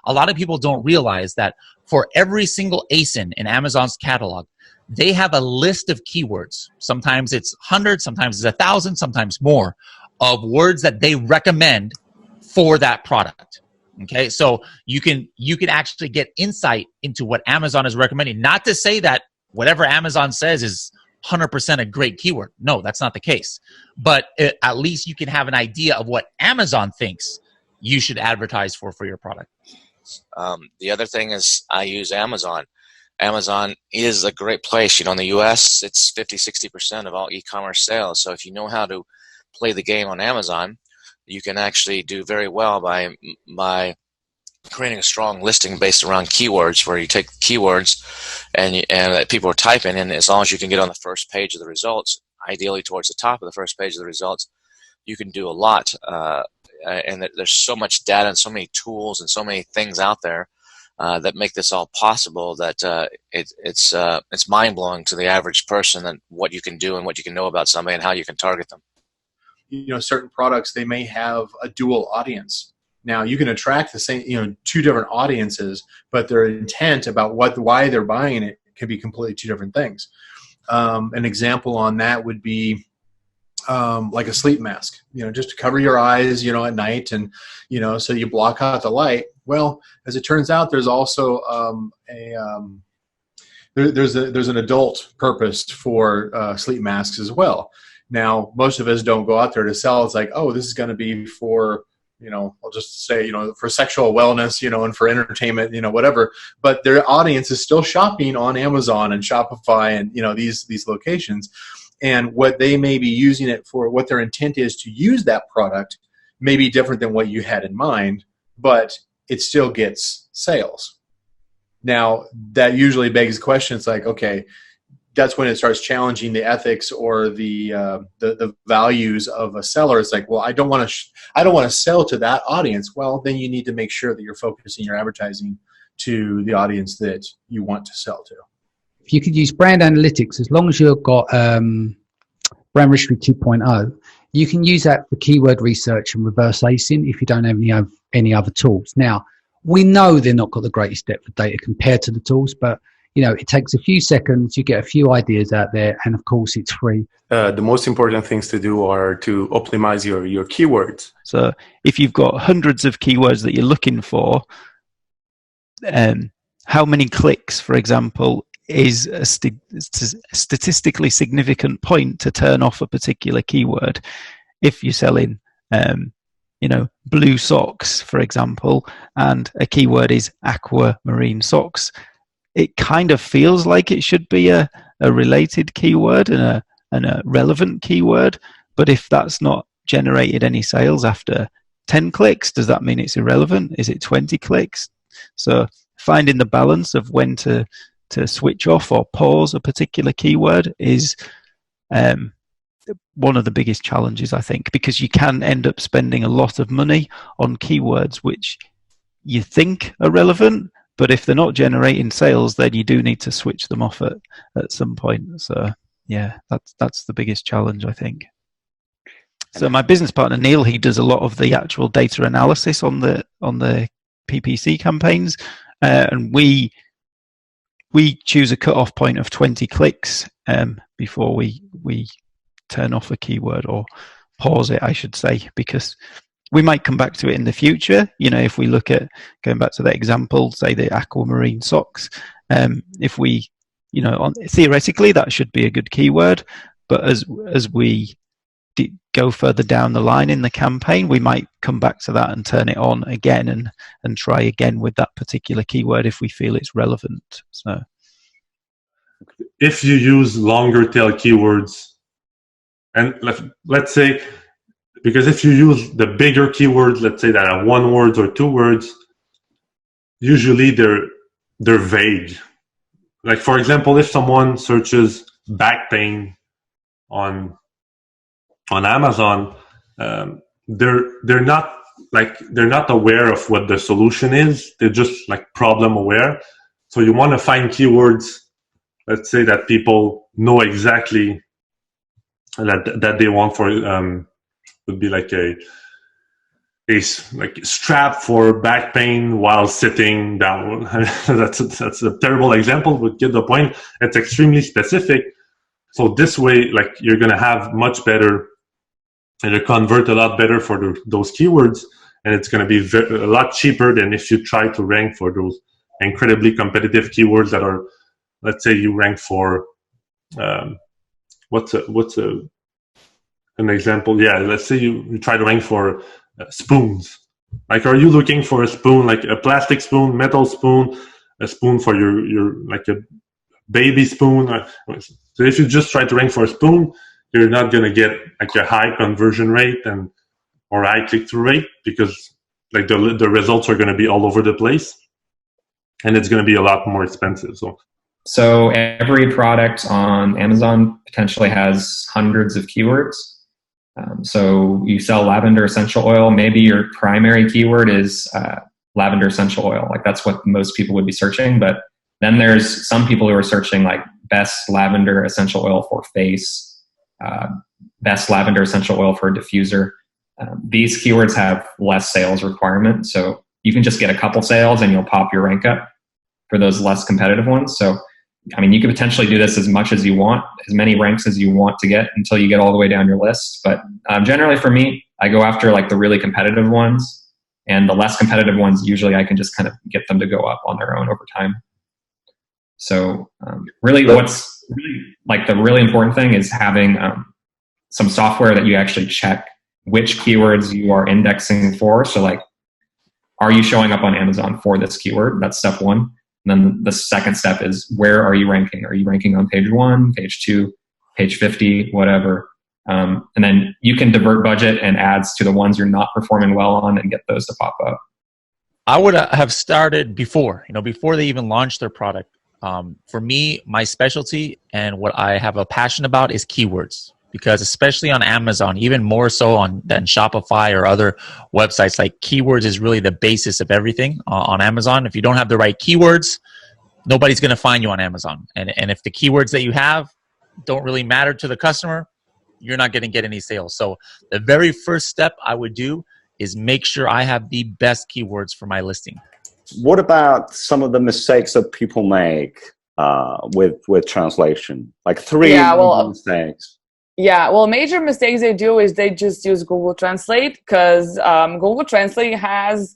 a lot of people don't realize that for every single ASIN in Amazon's catalog, they have a list of keywords. Sometimes it's 100, sometimes it's 1,000, sometimes more, of words that they recommend for that product. Okay, so you can actually get insight into what Amazon is recommending. Not to say that whatever Amazon says is 100% a great keyword. No, that's not the case. But at least you can have an idea of what Amazon thinks you should advertise for your product. The other thing is I use Amazon. Amazon is a great place. In the U.S., it's 50-60% of all e-commerce sales. So if you know how to play the game on Amazon, you can actually do very well by creating a strong listing based around keywords, where you take keywords and people are typing, and as long as you can get on the first page of the results, ideally towards the top of the first page of the results, you can do a lot. And there's so much data and so many tools and so many things out there that make this all possible that it's mind-blowing to the average person that what you can do and what you can know about somebody and how you can target them. Certain products, they may have a dual audience. Now, you can attract the same, two different audiences, but their intent about why they're buying it can be completely two different things. An example on that would be like a sleep mask, just to cover your eyes, at night, and so you block out the light. Well, as it turns out, there's also there's an adult purpose for sleep masks as well. Now, most of us don't go out there to sell. It's like, oh, this is going to be for, I'll just say, for sexual wellness, and for entertainment, whatever. But their audience is still shopping on Amazon and Shopify and, these locations. And what they may be using it for, what their intent is to use that product may be different than what you had in mind, but it still gets sales. Now, that usually begs the question. It's like, okay, that's when it starts challenging the ethics or the values of a seller. It's like, well, I don't want to sell to that audience. Well, then you need to make sure that you're focusing your advertising to the audience that you want to sell to. If you could use brand analytics, as long as you've got brand registry 2.0, you can use that for keyword research and reverse ASIN if you don't have any other tools. Now, we know they're not got the greatest depth of data compared to the tools, but it takes a few seconds, you get a few ideas out there, and of course it's free. The most important things to do are to optimize your keywords. So if you've got hundreds of keywords that you're looking for, how many clicks, for example, is a statistically significant point to turn off a particular keyword. If you're selling, blue socks, for example, and a keyword is aquamarine socks, it kind of feels like it should be a related keyword and a relevant keyword. But if that's not generated any sales after 10 clicks, does that mean it's irrelevant? Is it 20 clicks? So finding the balance of when to switch off or pause a particular keyword is one of the biggest challenges, I think, because you can end up spending a lot of money on keywords which you think are relevant, but if they're not generating sales, then you do need to switch them off at some point. So yeah, that's the biggest challenge, I think. So my business partner Neil, he does a lot of the actual data analysis on the PPC campaigns, and we choose a cut-off point of 20 clicks before we turn off a keyword, or pause it, I should say, because we might come back to it in the future. If we look at going back to that example, say the aquamarine socks, if we, theoretically that should be a good keyword, but as we go further down the line in the campaign, we might come back to that and turn it on again and try again with that particular keyword if we feel it's relevant. So, if you use longer tail keywords, and let's say, because if you use the bigger keywords, let's say that are 1 word or 2 words, usually they're vague. Like, for example, if someone searches back pain on Amazon, they're not aware of what the solution is. They're just like problem aware. So you want to find keywords, let's say, that people know exactly that they want for. Would be like like strap for back pain while sitting down. that's a terrible example, but get the point. It's extremely specific. So this way, like, you're going to have much better, and you convert a lot better for those keywords, and it's going to be a lot cheaper than if you try to rank for those incredibly competitive keywords that are, let's say you rank for, what's an example? Yeah, let's say you try to rank for spoons. Like, are you looking for a spoon, like a plastic spoon, metal spoon, a spoon for your like a baby spoon? So if you just try to rank for a spoon, you're not going to get like a high conversion rate or high click-through rate, because like the results are going to be all over the place, and it's going to be a lot more expensive. So every product on Amazon potentially has hundreds of keywords. So you sell lavender essential oil. Maybe your primary keyword is lavender essential oil. Like, that's what most people would be searching. But then there's some people who are searching like best lavender essential oil for face, best lavender essential oil for a diffuser. These keywords have less sales requirement. So you can just get a couple sales and you'll pop your rank up for those less competitive ones. So, I mean, you could potentially do this as much as you want, as many ranks as you want to get until you get all the way down your list. But generally for me, I go after like the really competitive ones, and the less competitive ones, usually I can just kind of get them to go up on their own over time. So really what's really, like, the really important thing is having some software that you actually check which keywords you are indexing for. So like, are you showing up on Amazon for this keyword? That's step one. And then the second step is, where are you ranking? Are you ranking on page 1, page 2, page 50, whatever? And then you can divert budget and ads to the ones you're not performing well on and get those to pop up. I would have started before they even launched their product. For me, my specialty and what I have a passion about is keywords, because especially on Amazon, even more so than Shopify or other websites, like, keywords is really the basis of everything on Amazon. If you don't have the right keywords, nobody's going to find you on Amazon. And if the keywords that you have don't really matter to the customer, you're not going to get any sales. So the very first step I would do is make sure I have the best keywords for my listing. What about some of the mistakes that people make with translation? Like three mistakes. Yeah, well, major mistakes they do is they just use Google Translate, because Google Translate has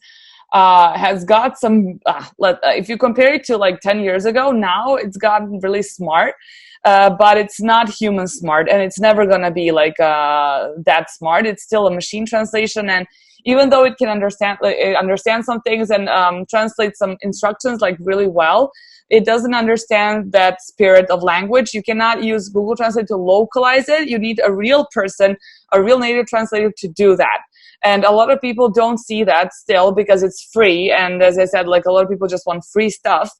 got some, if you compare it to like 10 years ago, now it's gotten really smart, but it's not human smart, and it's never going to be like that smart. It's still a machine translation, and even though it can understand some things and translate some instructions like really well, it doesn't understand that spirit of language. You cannot use Google Translate to localize it. You need a real person, a real native translator to do that. And a lot of people don't see that still, because it's free. And as I said, like, a lot of people just want free stuff.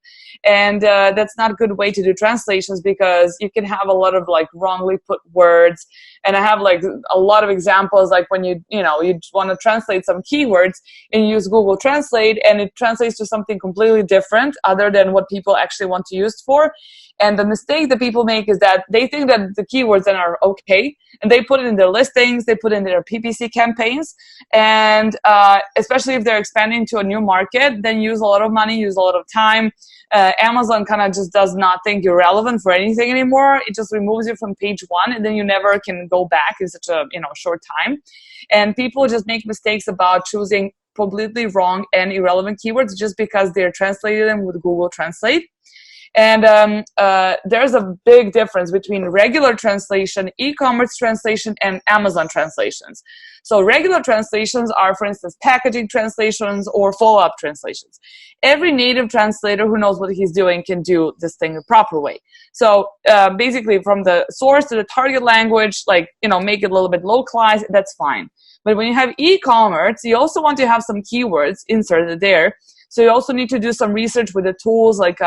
And that's not a good way to do translations, because you can have a lot of like wrongly put words. And I have like a lot of examples, like when you want to translate some keywords and you use Google Translate, and it translates to something completely different other than what people actually want to use it for. And the mistake that people make is that they think that the keywords then are okay, and they put it in their listings, they put it in their PPC campaigns, and especially if they're expanding to a new market, then use a lot of money, use a lot of time. Amazon kind of just does not think you're relevant for anything anymore. It just removes you from page 1, and then you never can go back in such a short time. And people just make mistakes about choosing completely wrong and irrelevant keywords just because they're translating them with Google Translate. And there's a big difference between regular translation, e-commerce translation, and Amazon translations. So regular translations are, for instance, packaging translations or follow-up translations. Every native translator who knows what he's doing can do this thing the proper way. So basically, from the source to the target language, make it a little bit localized, that's fine. But when you have e-commerce, you also want to have some keywords inserted there. So you also need to do some research with the tools like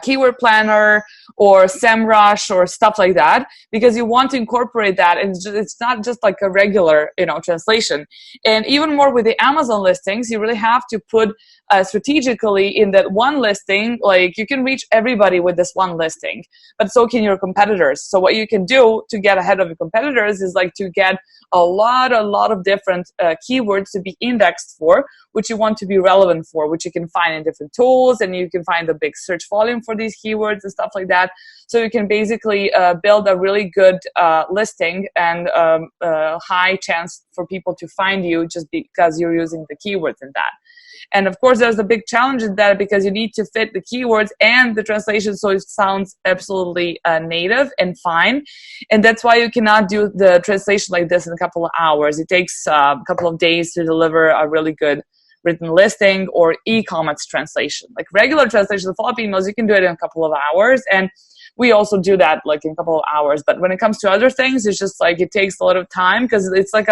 keyword planner or SEMrush or stuff like that, because you want to incorporate that, and it's not just like a regular, translation. And even more with the Amazon listings, you really have to put strategically in that one listing. Like, you can reach everybody with this one listing, but so can your competitors. So what you can do to get ahead of your competitors is like to get a lot of different keywords to be indexed for, which you want to be relevant for, which you can find in different tools, and you can find the big search volume for these keywords and stuff like that. So you can basically build a really good listing and high chance for people to find you just because you're using the keywords in that. And of course, there's a big challenge in that, because you need to fit the keywords and the translation so it sounds absolutely native and fine. And that's why you cannot do the translation like this in a couple of hours. It takes a couple of days to deliver a really good written listing or e-commerce translation. Like regular translation of follow-up emails, you can do it in a couple of hours. And we also do that like in a couple of hours. But when it comes to other things, it's just like it takes a lot of time, because it's like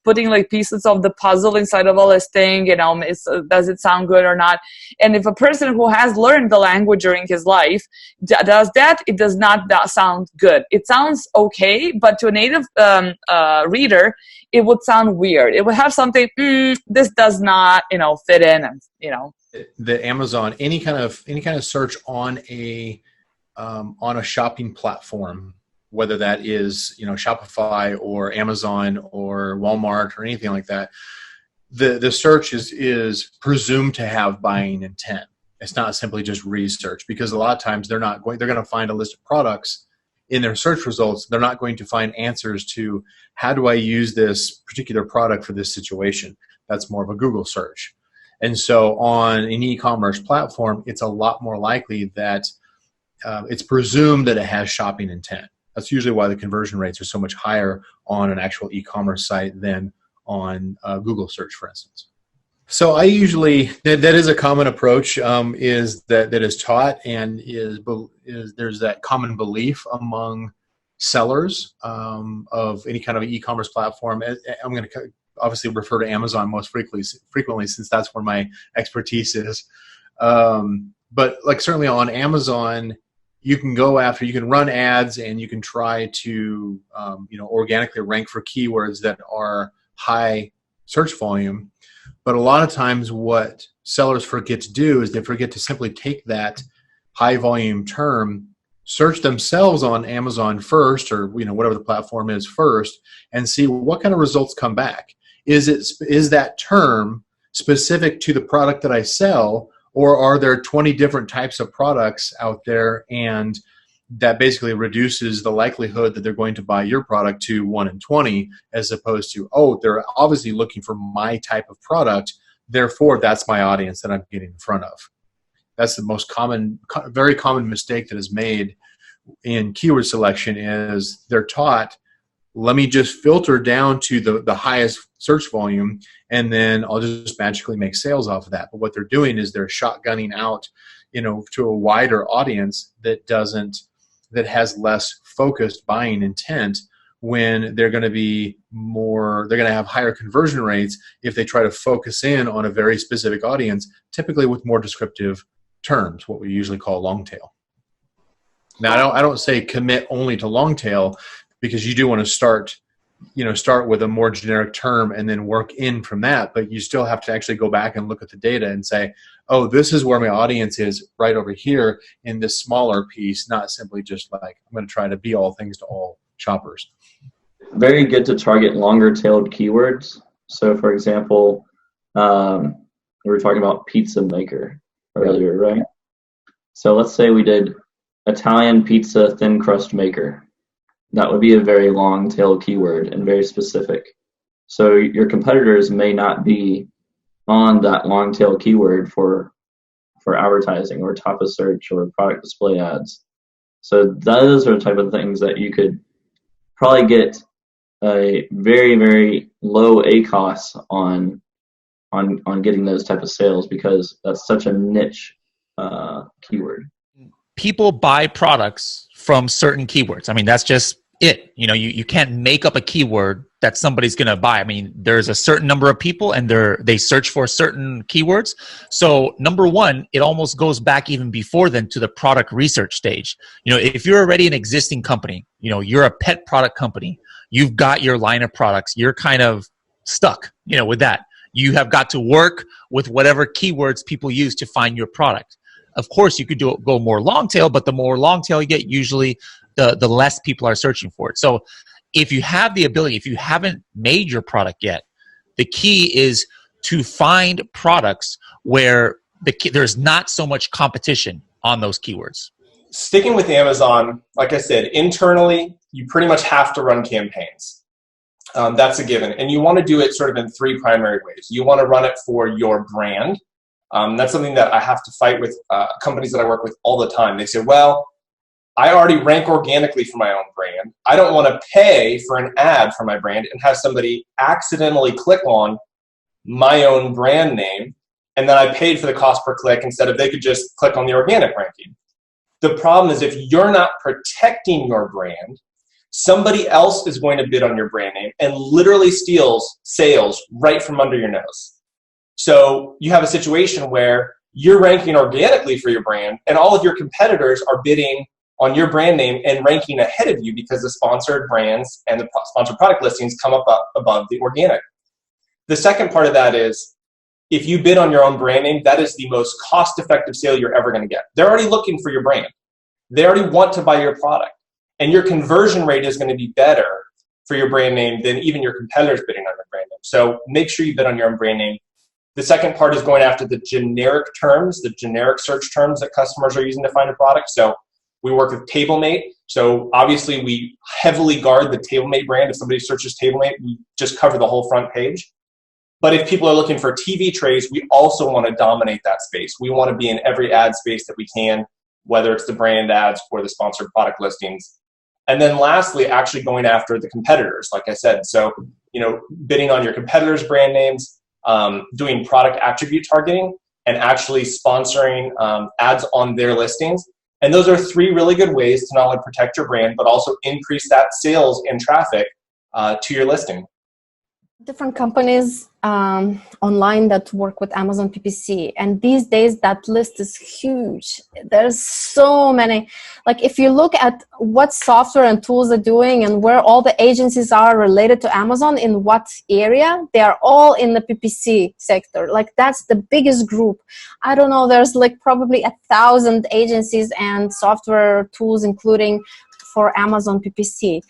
putting like pieces of the puzzle inside of a listing. Does it sound good or not? And if a person who has learned the language during his life does that, it does not sound good. It sounds okay, but to a native reader, it would sound weird. It would have something, this does not, fit in, and The Amazon, any kind of search on a shopping platform, whether that is Shopify or Amazon or Walmart or anything like that, the search is presumed to have buying intent. It's not simply just research, because a lot of times they're going to find a list of products in their search results. They're not going to find answers to how do I use this particular product for this situation. That's more of a Google search. And so on an e-commerce platform, it's a lot more likely that it's presumed that it has shopping intent. That's usually why the conversion rates are so much higher on an actual e-commerce site than on Google search, for instance. So I usually, that is a common approach, is that is taught, and is there's that common belief among sellers of any kind of e-commerce platform. I'm going to obviously refer to Amazon most frequently since that's where my expertise is. But like certainly on Amazon, you can run ads, and you can try to organically rank for keywords that are high search volume. But a lot of times what sellers forget to do is they forget to simply take that high volume term, search themselves on Amazon first, or whatever the platform is first, and see what kind of results come back. Is that term specific to the product that I sell, or are there 20 different types of products out there, and that basically reduces the likelihood that they're going to buy your product to 1 in 20, as opposed to, they're obviously looking for my type of product, therefore that's my audience that I'm getting in front of. That's the most very common mistake that is made in keyword selection, is they're taught, let me just filter down to the highest search volume, and then I'll just magically make sales off of that. But what they're doing is they're shotgunning out, to a wider audience that has less focused buying intent, when they're going to have higher conversion rates if they try to focus in on a very specific audience, typically with more descriptive terms, what we usually call long tail. Now, I don't say commit only to long tail, because you do want to start with a more generic term and then work in from that, but you still have to actually go back and look at the data and say, this is where my audience is right over here in this smaller piece, not simply just like, I'm going to try to be all things to all shoppers. Very good to target longer tailed keywords. So for example, we were talking about pizza maker earlier, right? So let's say we did Italian pizza thin crust maker. That would be a very long tail keyword and very specific. So your competitors may not be on that long tail keyword for advertising or top of search or product display ads. So those are the type of things that you could probably get a very, very low ACOS on getting those type of sales, because that's such a niche keyword. People buy products from certain keywords. I mean, that's just it. You can't make up a keyword that somebody's going to buy. I mean, there's a certain number of people and they search for certain keywords. So number one, it almost goes back even before then to the product research stage. You know, if you're already an existing company, you know, you're a pet product company, you've got your line of products, you're kind of stuck, you know, with that. You have got to work with whatever keywords people use to find your product. Of course, you could go more long tail, but the more long tail you get, usually the less people are searching for it. So if you have the ability, if you haven't made your product yet, the key is to find products where there's not so much competition on those keywords. Sticking with Amazon, like I said, internally, you pretty much have to run campaigns. That's a given. And you want to do it sort of in three primary ways. You want to run it for your brand. That's something that I have to fight with companies that I work with all the time. They say, well, I already rank organically for my own brand. I don't want to pay for an ad for my brand and have somebody accidentally click on my own brand name, and then I paid for the cost per click instead of they could just click on the organic ranking. The problem is if you're not protecting your brand, somebody else is going to bid on your brand name and literally steals sales right from under your nose. So you have a situation where you're ranking organically for your brand and all of your competitors are bidding on your brand name and ranking ahead of you because the sponsored brands and the sponsored product listings come up above the organic. The second part of that is if you bid on your own brand name, that is the most cost-effective sale you're ever going to get. They're already looking for your brand. They already want to buy your product. And your conversion rate is going to be better for your brand name than even your competitors bidding on your brand name. So make sure you bid on your own brand name. The second part is going after the generic terms, the generic search terms that customers are using to find a product. So we work with TableMate. So obviously we heavily guard the TableMate brand. If somebody searches TableMate, we just cover the whole front page. But if people are looking for TV trays, we also want to dominate that space. We want to be in every ad space that we can, whether it's the brand ads or the sponsored product listings. And then lastly, actually going after the competitors, like I said. So, you know, bidding on your competitors' brand names, doing product attribute targeting, and actually sponsoring ads on their listings. And those are three really good ways to not only protect your brand, but also increase that sales and traffic to your listing. Different companies online that work with Amazon PPC, and these days that list is huge. There's so many. Like if you look at what software and tools are doing and where all the agencies are related to Amazon, in what area, they are all in the PPC sector. Like that's the biggest group. I don't know, there's like probably 1,000 agencies and software tools including for Amazon PPC.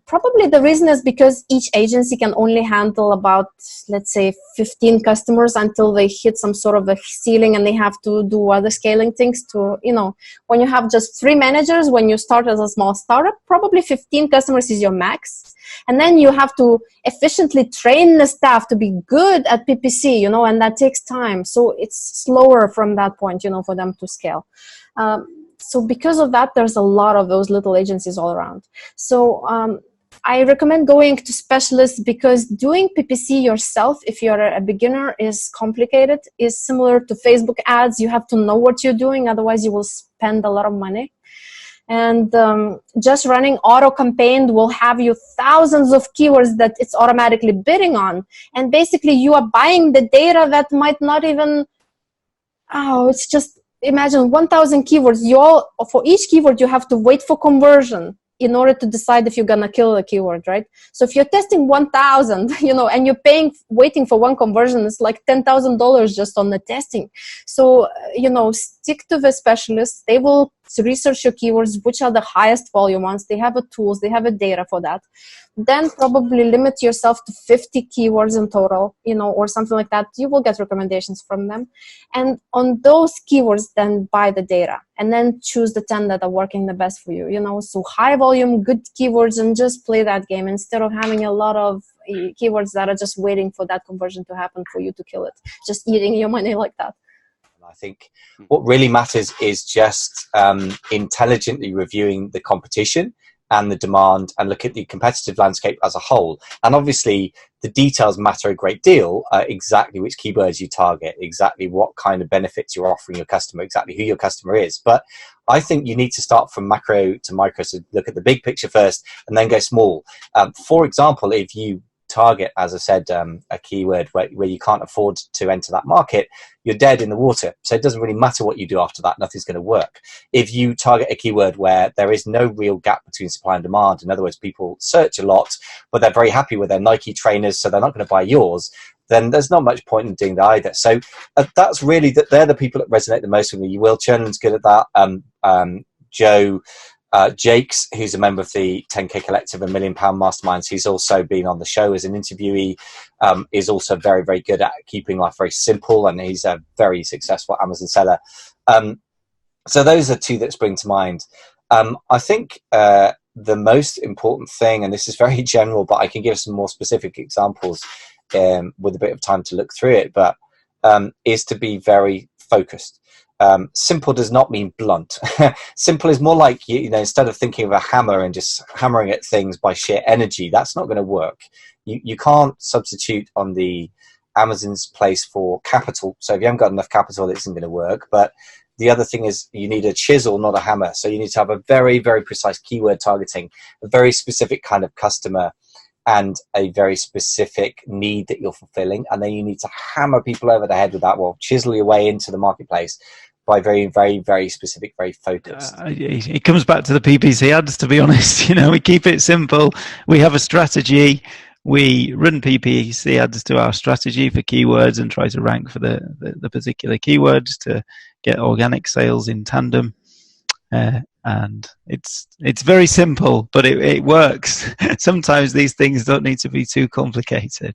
Probably the reason is because each agency can only handle about, let's say, 15 customers until they hit some sort of a ceiling and they have to do other scaling things to, you know, when you have just 3 managers, when you start as a small startup, probably 15 customers is your max. And then you have to efficiently train the staff to be good at PPC, you know, and that takes time. So it's slower from that point, you know, for them to scale. So because of that, there's a lot of those little agencies all around. So I recommend going to specialists because doing PPC yourself, if you're a beginner, is complicated. Is similar to Facebook ads. You have to know what you're doing, otherwise you will spend a lot of money. And just running auto campaign will have you thousands of keywords that it's automatically bidding on. And basically you are buying the data that might not even, it's just, imagine 1,000 keywords. For each keyword, you have to wait for conversion in order to decide if you're going to kill a keyword, right? So if you're testing 1,000, you know, and you're waiting for one conversion, it's like $10,000 just on the testing. So, you know, stick to the specialists. They will research your keywords, which are the highest volume ones. They have tools, they have data for that. Then probably limit yourself to 50 keywords in total, you know, or something like that. You will get recommendations from them. And on those keywords, then buy the data and then choose the 10 that are working the best for you, you know. So high volume, good keywords, and just play that game instead of having a lot of keywords that are just waiting for that conversion to happen for you to kill it, just eating your money like that. I think what really matters is just intelligently reviewing the competition and the demand and look at the competitive landscape as a whole. And obviously the details matter a great deal, exactly which keywords you target, exactly what kind of benefits you're offering your customer, exactly who your customer is. But I think you need to start from macro to micro, so look at the big picture first and then go small. For example, if you target, as I said, a keyword where you can't afford to enter that market, you're dead in the water. So it doesn't really matter what you do after that, nothing's going to work. If you target a keyword where there is no real gap between supply and demand, in other words, people search a lot, but they're very happy with their Nike trainers, so they're not going to buy yours, then there's not much point in doing that either. So that's really, they're the people that resonate the most with me. Will Chernan's good at that. Joe Jakes, who's a member of the 10K Collective and £1 Million Masterminds, he's also been on the show as an interviewee, is also very, very good at keeping life very simple, and he's a very successful Amazon seller. So those are two that spring to mind. I think the most important thing, and this is very general, but I can give some more specific examples with a bit of time to look through it, but is to be very focused. Simple does not mean blunt. Simple is more like, you know, instead of thinking of a hammer and just hammering at things by sheer energy, that's not going to work. You can't substitute on the Amazon's place for capital. So if you haven't got enough capital, it isn't going to work. But the other thing is you need a chisel, not a hammer. So you need to have a very, very precise keyword targeting, a very specific kind of customer, and a very specific need that you're fulfilling. And then you need to hammer people over the head with that, well, chisel your way into the marketplace by very, very, very specific, very focused. It comes back to the PPC ads, to be honest. You know, we keep it simple. We have a strategy. We run PPC ads to our strategy for keywords and try to rank for the particular keywords to get organic sales in tandem. And it's very simple, but it works. Sometimes these things don't need to be too complicated.